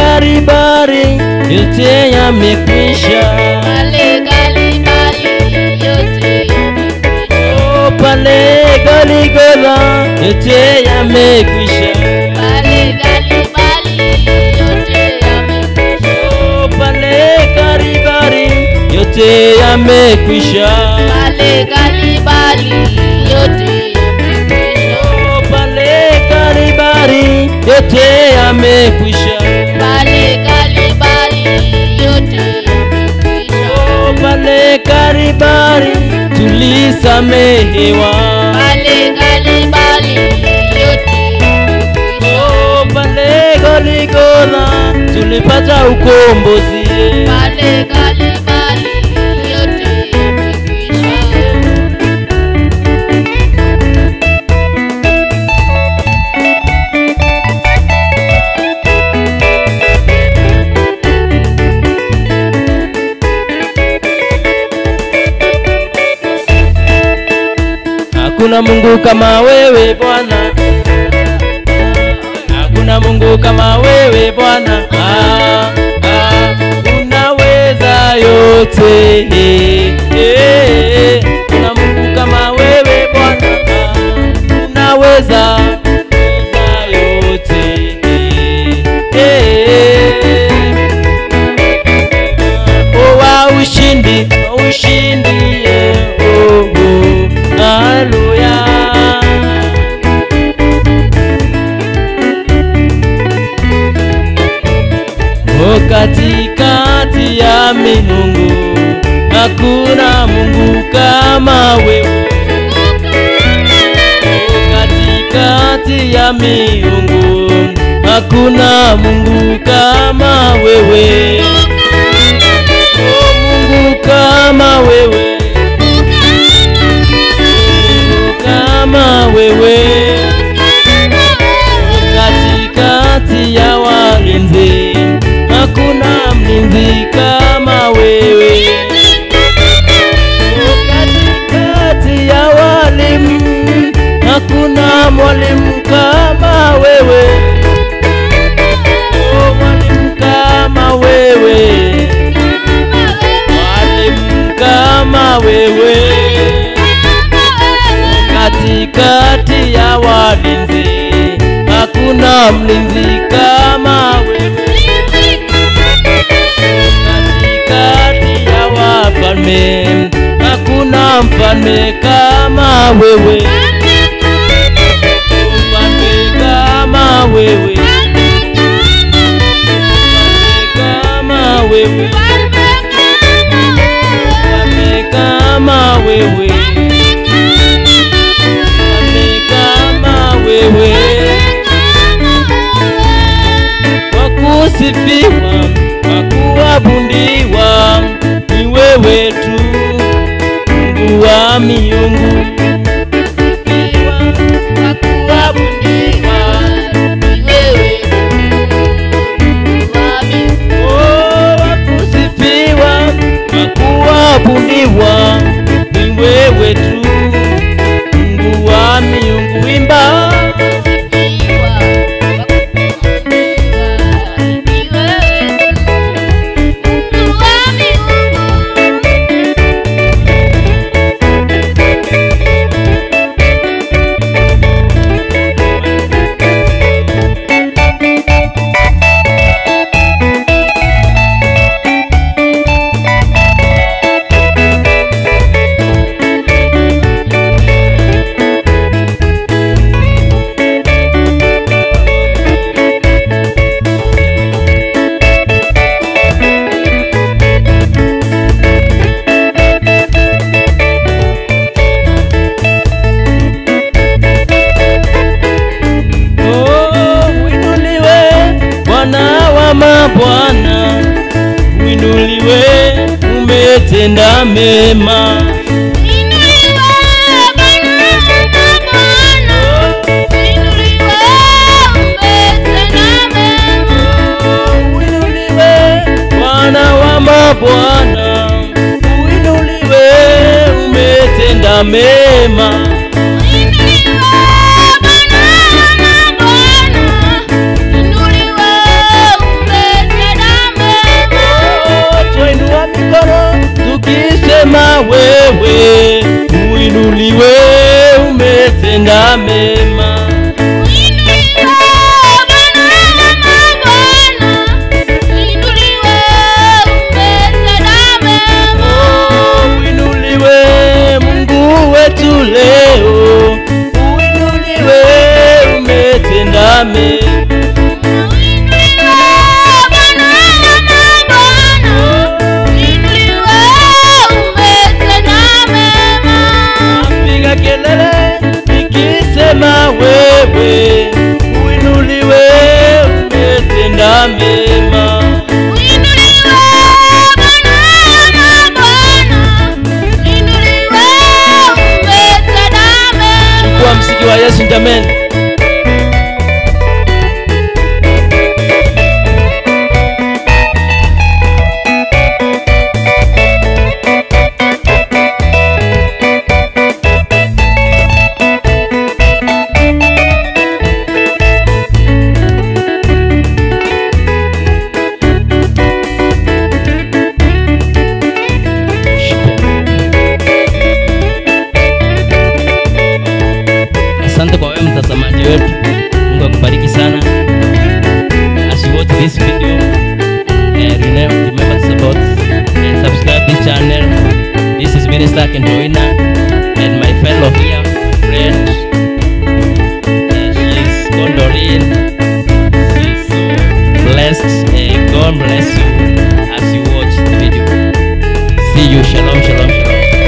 Kalvari yote yamekwisha. Pale Kalvari yote yamekwisha. Pale Golgotha yote yamekwisha. Pale Kalvari yote yamekwisha. Pale Kalvari yote yamekwisha. Pale Kalvari yote yamekwisha. Pale Kalvari yote yamekwisha. Pale Kalvari yote yamekwisha. Pale Kalvari tulisamehewa. Pale Kalvari yote yamekwisha. Pale Golgotha tulipata ukombozi. Pale Kalvari yote yamekwisha. Hakuna Mungu kama wewe Bwana, hakuna Mungu kama wewe Bwana. Unaweza yote. Kuna Mungu kama wewe Bwana, unaweza yote. Wa ushindi, ushindi. Haleluya. Katikati ya miungu hakuna Mungu kama wewe. Katikati ya miungu hakuna Mungu kama wewe. Mungu kama wewe, kama wewe. Katikati ya walinzi hakuna mlinzi kama wewe. Katikati ya walimu hakuna mwalimu kama wewe. Mwalimu kama wewe, mwalimu kama wewe. Katikati ya walinzi hakuna mlinzi kama wewe. Katikati ya wafalme hakuna mfalme kama wewe. Mfalme kama wewe, kama wewe, mfalme kama wewe, wewe. Wakusifiwa, wakuabudiwa ni wewe tu, Mungu wa miungu. Wakuabudiwa ni wewe tu, wakusifiwa, wakuabudiwa ni wewe tu, Mungu wa miungu. Imba Bwana, uinuliwe, umetenda mema. Uinuliwe Bwana wa mabwana, uinuliwe, umetenda mema. nikisema wewe uinuliwe, umetenda mema. Leo uinuliwe, umetenda mema. Napiga kelele nikisema wewe uinuliwe, umetenda mema. Msiki wa Yesu, amen. Asante kwa wewe mtazamaji wetu. Mungu akubariki sana. As you watch this video, remember to support and subscribe this channel. This is Minister Kentoina and my fellow here, friend. She is Condorine. She is so blessed. God bless you as you watch the video. See you. Shalom.